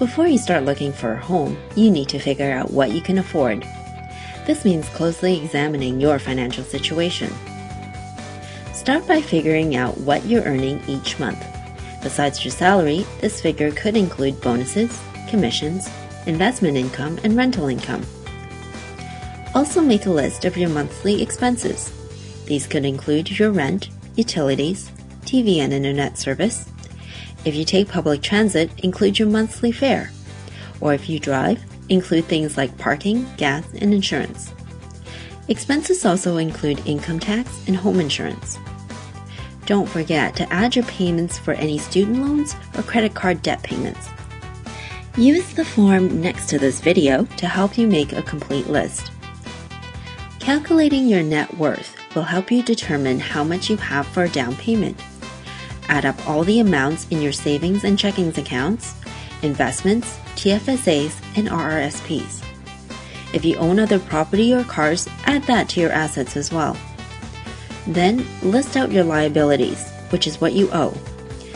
Before you start looking for a home, you need to figure out what you can afford. This means closely examining your financial situation. Start by figuring out what you're earning each month. Besides your salary, this figure could include bonuses, commissions, investment income, and rental income. Also make a list of your monthly expenses. These could include your rent, utilities, TV and internet service. If you take public transit, include your monthly fare. Or if you drive, include things like parking, gas, and insurance. Expenses also include income tax and home insurance. Don't forget to add your payments for any student loans or credit card debt payments. Use the form next to this video to help you make a complete list. Calculating your net worth will help you determine how much you have for a down payment. Add up all the amounts in your savings and checkings accounts, investments, TFSAs, and RRSPs. If you own other property or cars, add that to your assets as well. Then list out your liabilities, which is what you owe.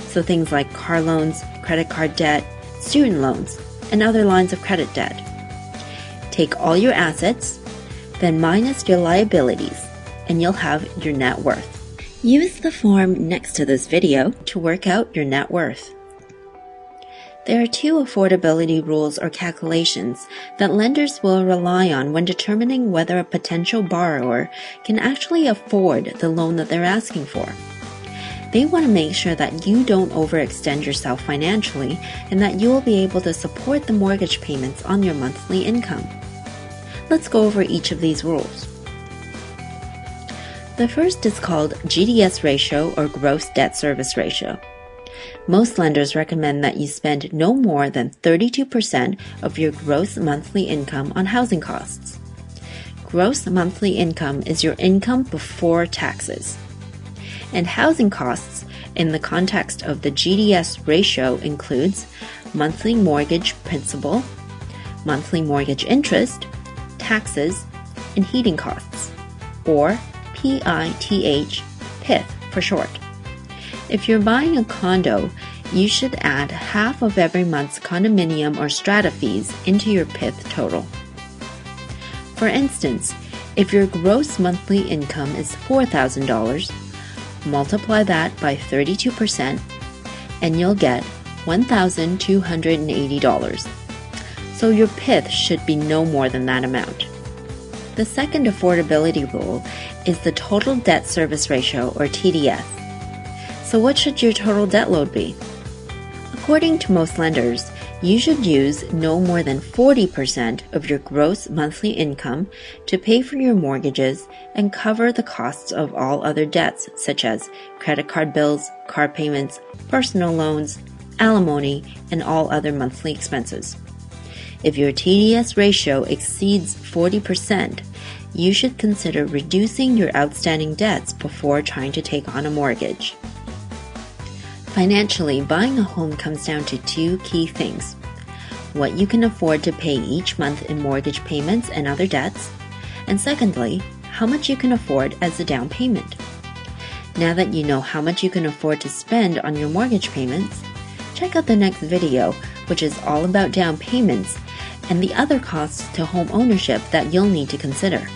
So things like car loans, credit card debt, student loans, and other lines of credit debt. Take all your assets, then minus your liabilities, and you'll have your net worth. Use the form next to this video to work out your net worth. There are two affordability rules or calculations that lenders will rely on when determining whether a potential borrower can actually afford the loan that they're asking for. They want to make sure that you don't overextend yourself financially and that you will be able to support the mortgage payments on your monthly income. Let's go over each of these rules. The first is called GDS ratio or gross debt service ratio. Most lenders recommend that you spend no more than 32% of your gross monthly income on housing costs. Gross monthly income is your income before taxes. And housing costs in the context of the GDS ratio includes monthly mortgage principal, monthly mortgage interest, taxes, and heating costs, or PITH, PITH for short. If you're buying a condo, you should add half of every month's condominium or strata fees into your PITH total. For instance, if your gross monthly income is $4,000, multiply that by 32% and you'll get $1,280. So your PITH should be no more than that amount. The second affordability rule is the total debt service ratio or TDS. So what should your total debt load be? According to most lenders, you should use no more than 40% of your gross monthly income to pay for your mortgages and cover the costs of all other debts such as credit card bills, car payments, personal loans, alimony, and all other monthly expenses. If your TDS ratio exceeds 40%, you should consider reducing your outstanding debts before trying to take on a mortgage. Financially, buying a home comes down to two key things: what you can afford to pay each month in mortgage payments and other debts, and secondly, how much you can afford as a down payment. Now that you know how much you can afford to spend on your mortgage payments, check out the next video, which is all about down payments and the other costs to home ownership that you'll need to consider.